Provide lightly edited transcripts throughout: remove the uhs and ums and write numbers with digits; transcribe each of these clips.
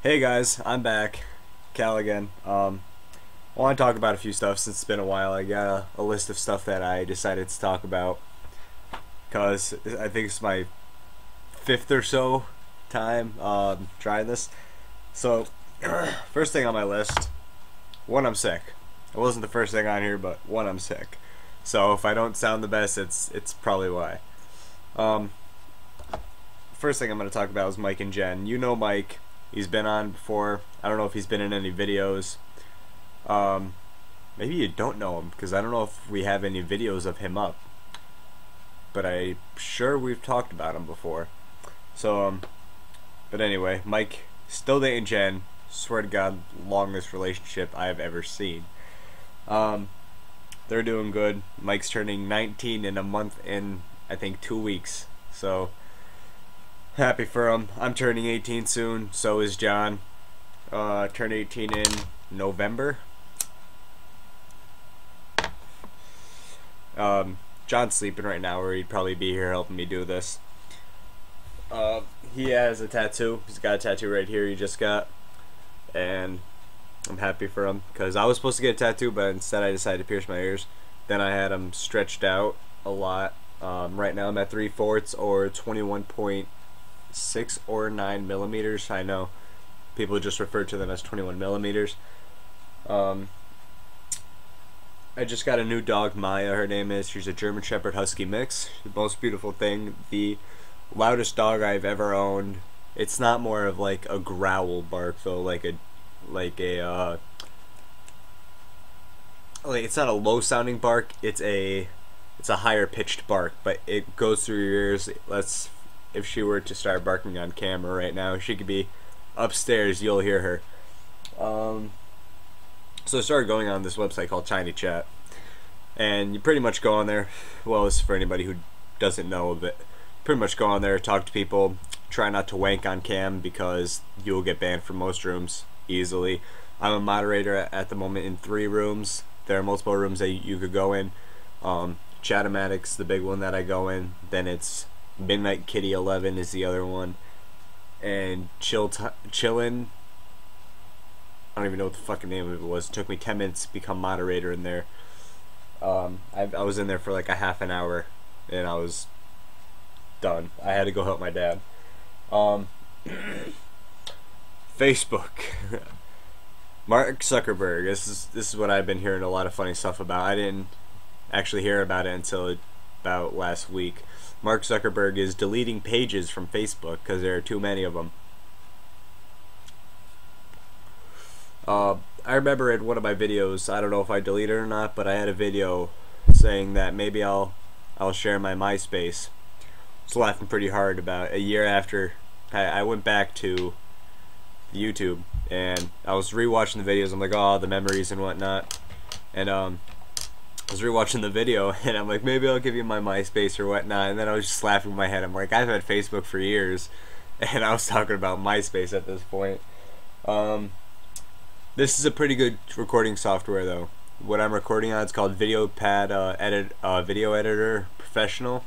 Hey guys, I'm back. Cal again. I want to talk about a few stuff since it's been a while. I got a list of stuff that I decided to talk about because I think it's my fifth or so time trying this. So, first thing on my list, one, I'm sick. It wasn't the first thing on here, but one, I'm sick. So if I don't sound the best, it's probably why. Um, First thing I'm going to talk about is Mike and Jen. You know Mike. He's been on before. I don't know if he's been in any videos. Maybe you don't know him because I don't know if we have any videos of him up. But I'm sure we've talked about him before. So, but anyway, Mike still dating Jen. Swear to God, longest relationship I have ever seen. They're doing good. Mike's turning 19 in a month in, I think, 2 weeks. So, happy for him. I'm turning 18 soon. So is John. Turned 18 in November. John's sleeping right now, or he'd probably be here helping me do this. He has a tattoo. He's got a tattoo right here he just got. And I'm happy for him because I was supposed to get a tattoo, but instead I decided to pierce my ears. Then I had them stretched out a lot. Right now I'm at 3/4 or 21.6 or 9 millimeters. I know people just refer to them as 21 millimeters. I just got a new dog, Maya, her name is. She's a German Shepherd Husky mix. The most beautiful thing. The loudest dog I've ever owned. It's not more of like a growl bark though, like it's not a low sounding bark. It's a higher pitched bark, but it goes through your ears. If she were to start barking on camera right now, she could be upstairs. You'll hear her. So I started going on this website called Tiny Chat, and you pretty much go on there. Well, this is for anybody who doesn't know of it. Pretty much go on there, talk to people, try not to wank on cam because you'll get banned from most rooms easily. I'm a moderator at the moment in 3 rooms. There are multiple rooms that you could go in. Chatomatic's the big one that I go in. Then it's Midnight Kitty 11 is the other one, and Chillin'. I don't even know what the fucking name of it was. It took me 10 minutes to become moderator in there. I was in there for like a half an hour, and I was done. I had to go help my dad. Facebook. Mark Zuckerberg. This is what I've been hearing a lot of funny stuff about. I didn't actually hear about it until about last week. Mark Zuckerberg is deleting pages from Facebook because there are too many of them. I remember in one of my videos, I don't know if I deleted it or not, but I had a video saying that maybe I'll share my MySpace. I was laughing pretty hard about a year after I went back to YouTube, and I was rewatching the videos. I'm like, oh, the memories and whatnot, and I was rewatching the video, and I'm like, maybe I'll give you my MySpace or whatnot, and then I was just laughing in my head. I'm like, I've had Facebook for years, and I was talking about MySpace at this point. This is a pretty good recording software though. What I'm recording on is called VideoPad Video Editor Professional.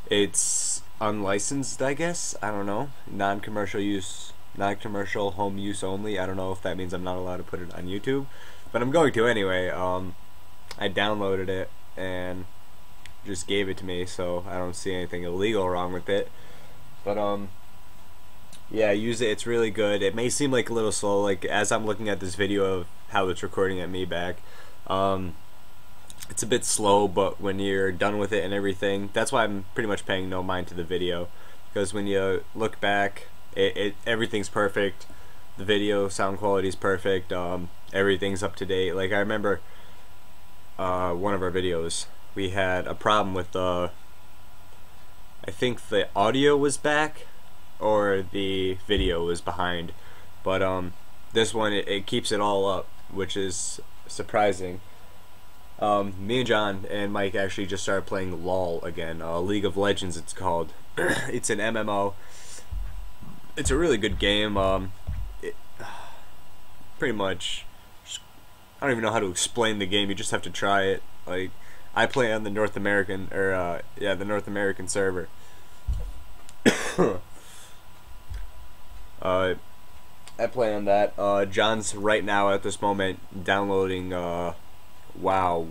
It's unlicensed, I guess. I don't know. Non-commercial use, non-commercial home use only. I don't know if that means I'm not allowed to put it on YouTube, but I'm going to anyway. I downloaded it and just gave it to me, so I don't see anything illegal wrong with it. But yeah, use it. It's really good. It may seem like a little slow, like as I'm looking at this video of how it's recording at me back. It's a bit slow, but when you're done with it and everything, that's why I'm pretty much paying no mind to the video, because when you look back, everything's perfect. The video sound quality is perfect. Everything's up to date. Like I remember one of our videos, we had a problem with I think the audio was back or the video was behind, but this one it keeps it all up, which is surprising. Me and John and Mike actually just started playing LOL again, League of Legends it's called. It's an MMO. It's a really good game. Pretty much, I don't even know how to explain the game. You just have to try it. Like, I play on the North American, the North American server. I play on that. John's right now at this moment downloading WoW,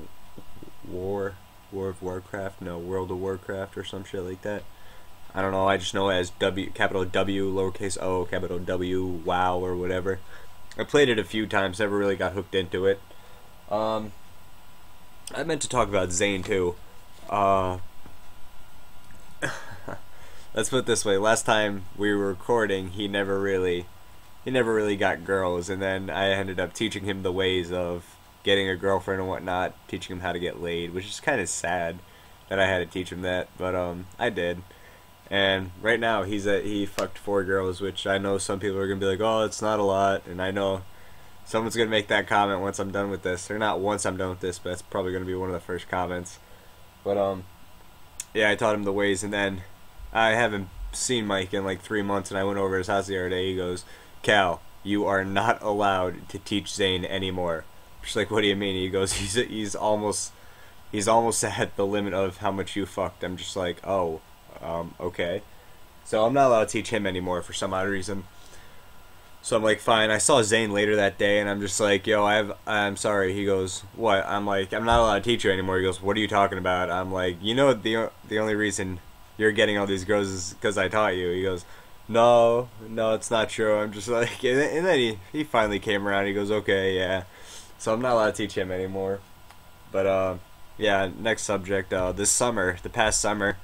War of Warcraft, no, World of Warcraft or some shit like that. I don't know. I just know it as capital W, lowercase O, capital W, WoW or whatever. I played it a few times. Never really got hooked into it. I meant to talk about Zane too. Let's put it this way. Last time we were recording, he never really got girls, and then I ended up teaching him the ways of getting a girlfriend and whatnot, teaching him how to get laid, which is kind of sad that I had to teach him that, but I did. And right now he fucked 4 girls, which I know some people are gonna be like, oh, it's not a lot, and I know someone's gonna make that comment once I'm done with this, or not once I'm done with this, but it's probably gonna be one of the first comments. But yeah, I taught him the ways, and then I haven't seen Mike in like 3 months, and I went over to his house the other day. He goes, Cal, you are not allowed to teach Zane anymore. Just like, what do you mean? He goes, he's almost at the limit of how much you fucked. I'm just like, oh, okay. So I'm not allowed to teach him anymore for some odd reason. So I'm like, fine. I saw Zane later that day, and I'm just like, yo, I'm sorry. He goes, what? I'm like, I'm not allowed to teach you anymore. He goes, what are you talking about? I'm like, you know, the only reason you're getting all these girls is because I taught you. He goes, no, it's not true. I'm just like, and then he finally came around. He goes, okay, yeah. So I'm not allowed to teach him anymore. But yeah, next subject. The past summer,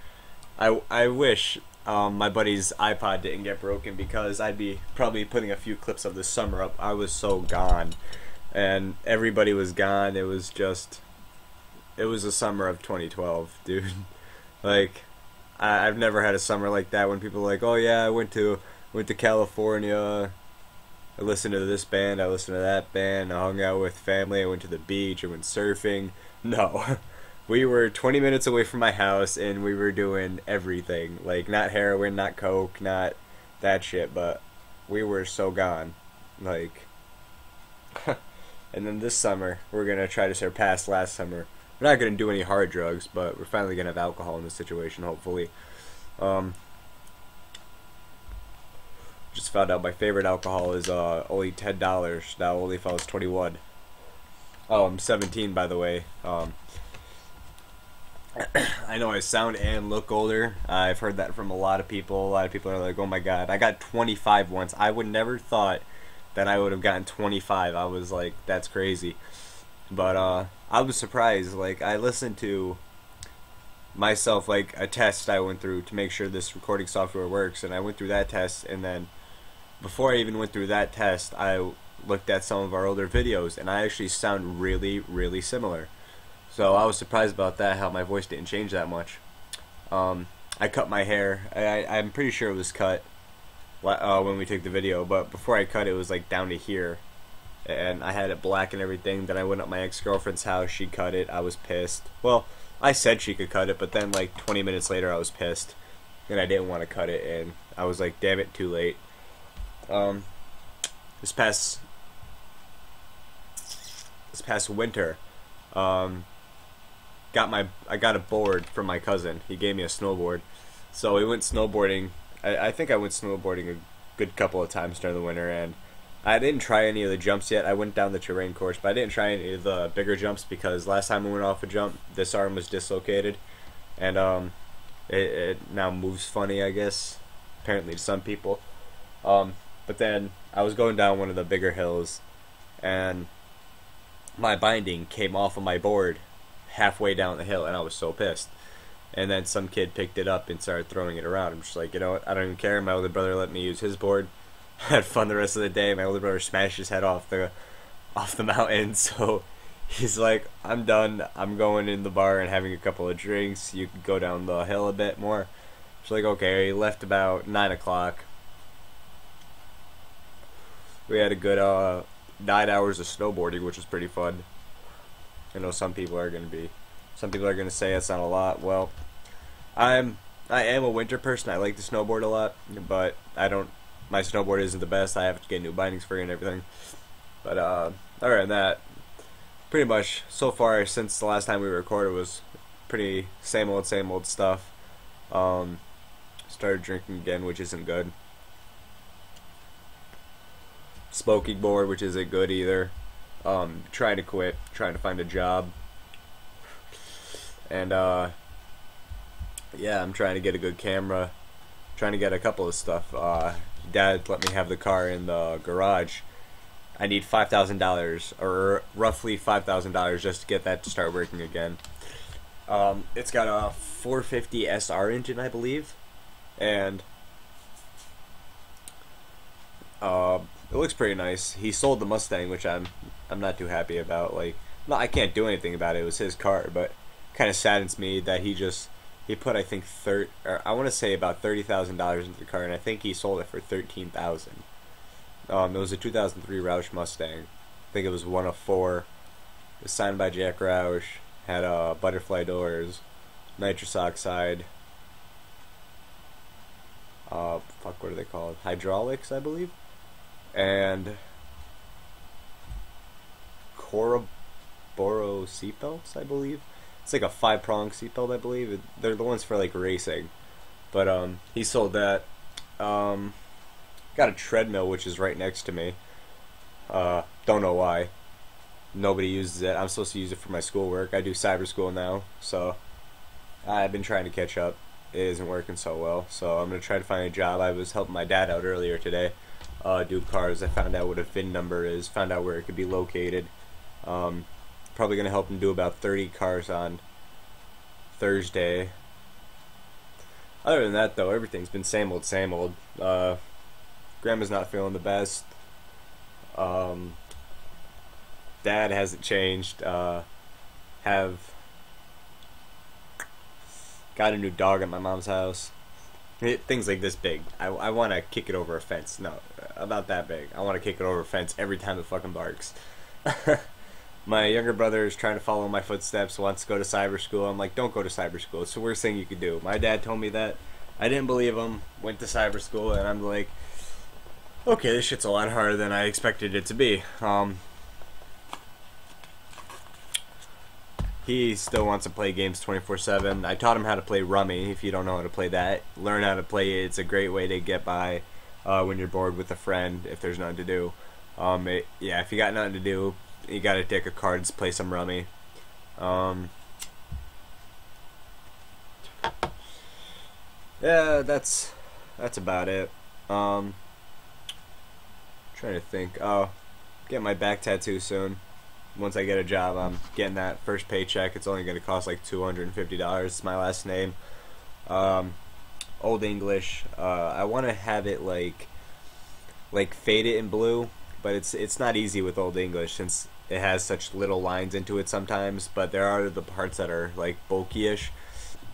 I wish my buddy's iPod didn't get broken, because I'd be probably putting a few clips of this summer up. I was so gone, and everybody was gone. It was a summer of 2012, dude. Like, I've never had a summer like that when people are like, oh yeah, I went to California, I listened to this band, I listened to that band, I hung out with family, I went to the beach, I went surfing. No. We were 20 minutes away from my house, and we were doing everything. Like, not heroin, not coke, not that shit, but we were so gone. Like, and then this summer, we're going to try to surpass last summer. We're not going to do any hard drugs, but we're finally going to have alcohol in this situation, hopefully. Just found out my favorite alcohol is only $10. Now, only if I was 21. Oh, I'm 17, by the way. I know I sound and look older. I've heard that from a lot of people. A lot of people are like, oh my god, I got 25 once. I would never thought that I would have gotten 25. I was like, that's crazy. But I was surprised. Like, I listened to myself, like, a test I went through to make sure this recording software works, and I went through that test, and then before I even went through that test, I looked at some of our older videos, and I actually sound really, really similar. So I was surprised about that, how my voice didn't change that much. I cut my hair. I'm pretty sure it was cut when we took the video, but before I cut it, was like down to here. And I had it black and everything. Then I went up my ex-girlfriend's house. She cut it. I was pissed. Well, I said she could cut it, but then like 20 minutes later I was pissed. And I didn't want to cut it, and I was like, damn it, too late. This past winter, I got a board from my cousin. He gave me a snowboard, so we went snowboarding. I think I went snowboarding a good couple of times during the winter, and I didn't try any of the jumps yet. I went down the terrain course, but I didn't try any of the bigger jumps because last time we went off a jump, this arm was dislocated, and it now moves funny, I guess, apparently to some people. But then I was going down one of the bigger hills, and my binding came off of my board halfway down the hill, and I was so pissed. And then some kid picked it up and started throwing it around. I'm just like, you know what, I don't even care. My older brother let me use his board. Had fun the rest of the day. My older brother smashed his head off the mountain, so he's like, I'm done. I'm going in the bar and having a couple of drinks. You can go down the hill a bit more. It's like, okay. He left about 9 o'clock. We had a good 9 hours of snowboarding, which was pretty fun. I know some people are gonna say that's not a lot. Well, I am a winter person. I like to snowboard a lot, but my snowboard isn't the best. I have to get new bindings for it and everything. But other than that, pretty much so far since the last time we recorded was pretty same old stuff. Started drinking again, which isn't good. smoking more, which isn't good either. Trying to quit, trying to find a job, and yeah, I'm trying to get a good camera, trying to get a couple of stuff. Dad let me have the car in the garage. I need $5,000, or roughly $5,000, just to get that to start working again. It's got a 450 SR engine, I believe, and it looks pretty nice. He sold the Mustang, which I'm not too happy about. Like, no, I can't do anything about it. It was his car, but kind of saddens me that he put, I think, I want to say about $30,000 into the car, and I think he sold it for $13,000. It was a 2003 Roush Mustang. I think it was one of four. It was signed by Jack Roush. Had butterfly doors, nitrous oxide. Fuck, what are they called? Hydraulics, I believe. And Coroboro seatbelts, I believe. It's like a 5-prong seatbelt, I believe. They're the ones for like racing. But he sold that. Got a treadmill, which is right next to me. Don't know why. Nobody uses it. I'm supposed to use it for my schoolwork. I do cyber school now, so I've been trying to catch up. It isn't working so well, so I'm going to try to find a job. I was helping my dad out earlier today, do cars. I found out what a VIN number is, found out where it could be located. Probably going to help him do about 30 cars on Thursday. Other than that, though, everything's been same old, same old. Grandma's not feeling the best. Dad hasn't changed. Have got a new dog at my mom's house. Things like this big. I want to kick it over a fence. No, about that big. I want to kick it over a fence every time it fucking barks. My younger brother is trying to follow my footsteps, wants to go to cyber school. I'm like, don't go to cyber school. It's the worst thing you could do. My dad told me that. I didn't believe him. Went to cyber school, and I'm like, okay, this shit's a lot harder than I expected it to be. He still wants to play games 24/7. I taught him how to play Rummy. If you don't know how to play that, learn how to play it. It's a great way to get by when you're bored with a friend, if there's nothing to do. Yeah, if you got nothing to do, you gotta take a cards, play some Rummy. Yeah, that's about it. Trying to think. Oh, get my back tattoo soon. Once I get a job, I'm getting that first paycheck. It's only going to cost like $250. It's my last name. Old English. I want to have it like fade it in blue, but it's not easy with Old English since it has such little lines into it sometimes. But there are the parts that are like bulky-ish.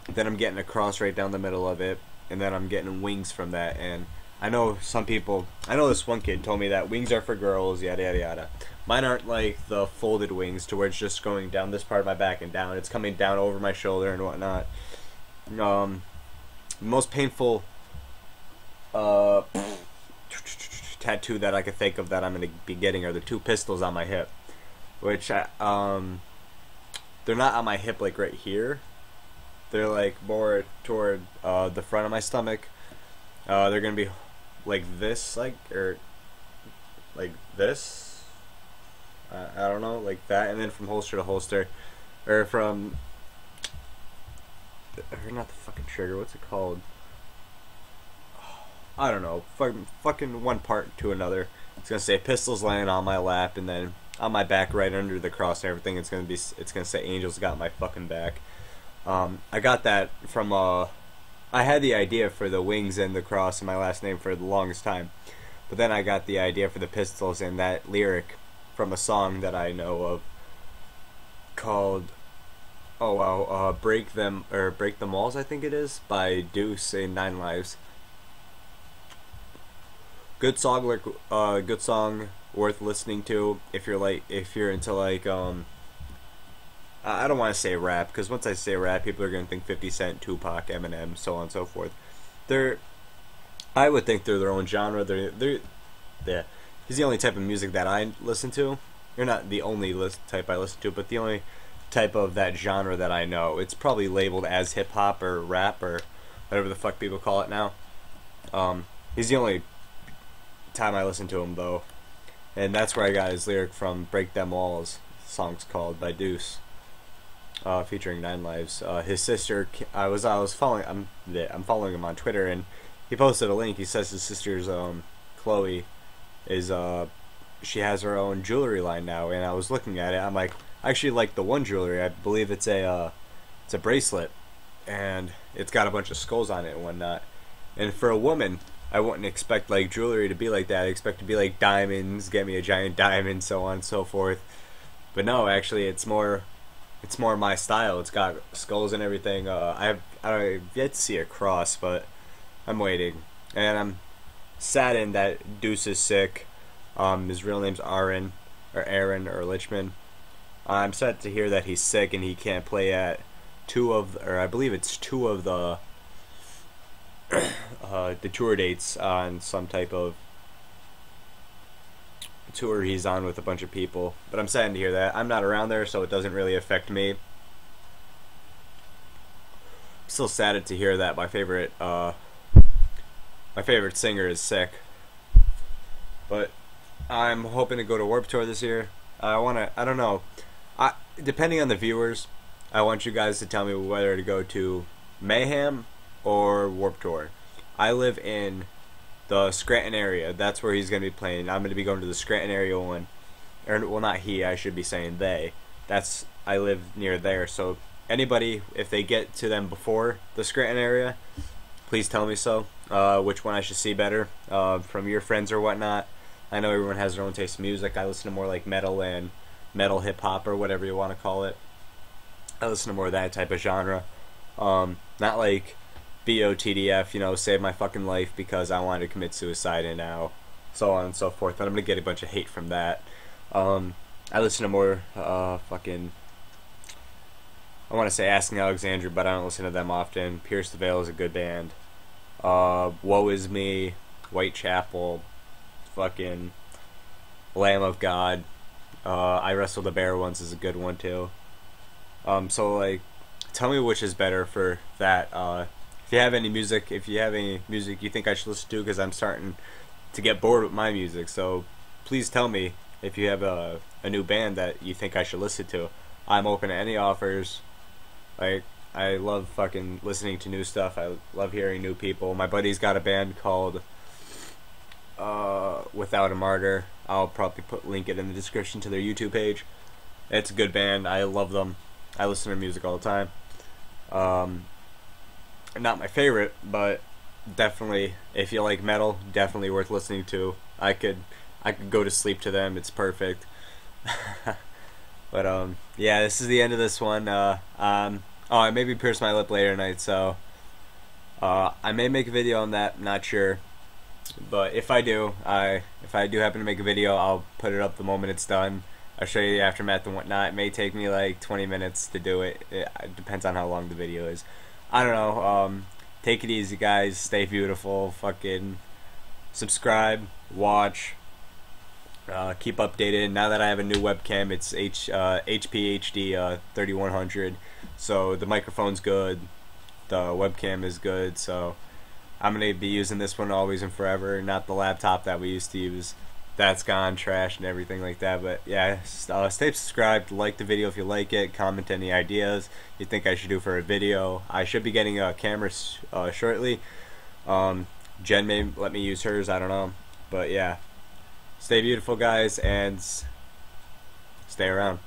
Then I'm getting a cross right down the middle of it, and then I'm getting wings from that. And I know some people. I know this one kid told me that wings are for girls. Yada yada yada. Mine aren't like the folded wings to where it's just going down this part of my back and down. It's coming down over my shoulder and whatnot. Most painful tattoo that I could think of that I'm going to be getting are the 2 pistols on my hip. Which, they're not on my hip like right here. They're like more toward the front of my stomach. They're going to be like this, or like this. I don't know, like that, and then from holster to holster, or from, or not the fucking trigger, what's it called? I don't know, fucking one part to another. It's gonna say pistols laying on my lap, and then on my back, right under the cross and everything, it's gonna say angels got my fucking back. I got that from I had the idea for the wings and the cross in my last name for the longest time, but then I got the idea for the pistols and that lyric from a song that I know of called Break Them Walls, I think it is, by Deuce in 9 Lives. Good song, good song, worth listening to if you're into like I don't want to say rap, because once I say rap, people are gonna think 50 Cent, Tupac, Eminem, so on and so forth. I would think they're their own genre. Yeah. He's the only type of music that I listen to. You're not the only type I listen to, but the only type of that genre that I know. It's probably labeled as hip-hop or rap or whatever the fuck people call it now. He's the only time I listen to him, though. and that's where I got his lyric from. "Break Them Walls," song's called, by Deuce, featuring Nine Lives. His sister, I was following, I'm following him on Twitter, and he posted a link. He says his sister's Chloe is she has her own jewelry line now, and I was looking at it. I'm like, I actually like the one jewelry. I believe it's a bracelet, and it's got a bunch of skulls on it and whatnot. And for a woman, I wouldn't expect like jewelry to be like that. I expect it to be like diamonds, get me a giant diamond, so on and so forth. But no, actually, it's more my style. It's got skulls and everything. I've yet to see a cross, but I'm waiting, and I'm saddened that Deuce is sick. His real name's Aaron or Lichman. I'm sad to hear that he's sick and he can't play at I believe it's two of the tour dates on some type of tour he's on with a bunch of people. But I'm saddened to hear that. I'm not around there, so it doesn't really affect me. I'm still saddened to hear that my favorite singer is sick. But I'm hoping to go to Warped Tour this year. I don't know. Depending on the viewers, I want you guys to tell me whether to go to Mayhem or Warped Tour. I live in the Scranton area. That's where he's going to be playing. I'm going to be going to the Scranton area one. Or, well, not he. I should be saying they. I live near there. So anybody, if they get to them before the Scranton area, please tell me so. Which one I should see better from your friends or whatnot. I know everyone has their own taste in music. I listen to more like metal and metal hip hop or whatever you want to call it. I listen to more of that type of genre. Not like BOTDF, Save My Fucking Life because I wanted to commit suicide and now so on and so forth. And I'm going to get a bunch of hate from that. I listen to more I want to say Asking Alexandria, but I don't listen to them often. Pierce the Veil is a good band. Woe Is Me, Whitechapel, fucking Lamb of God. I Wrestled a Bear Once is a good one too. So like, tell me which is better for that. If you have any music you think I should listen to, because I'm starting to get bored with my music. So please tell me if you have a new band that you think I should listen to. I'm open to any offers. Like, I love fucking listening to new stuff. I love hearing new people. My buddy's got a band called Without a Martyr. I'll probably link it in the description to their YouTube page. It's a good band. I love them. I listen to their music all the time. Not my favorite, but definitely, if you like metal, definitely worth listening to. I could go to sleep to them. It's perfect. But yeah, this is the end of this one. I maybe pierce my lip later tonight, so I may make a video on that. Not sure, but if I do happen to make a video, I'll put it up the moment it's done. I'll show you the aftermath and whatnot. It may take me like 20 minutes to do it. It depends on how long the video is. I don't know. Take it easy, guys. Stay beautiful. Fucking subscribe, watch. Keep updated. Now that I have a new webcam, it's HP HD 3100, so the microphone's good, the webcam is good, so I'm gonna be using this one always and forever, not the laptop that we used to use. That's gone, trash and everything like that. But yeah, stay subscribed, like the video if you like it, comment any ideas you think I should do for a video. I should be getting a camera shortly. Jen may let me use hers, I don't know, but yeah. Stay beautiful, guys, and stay around.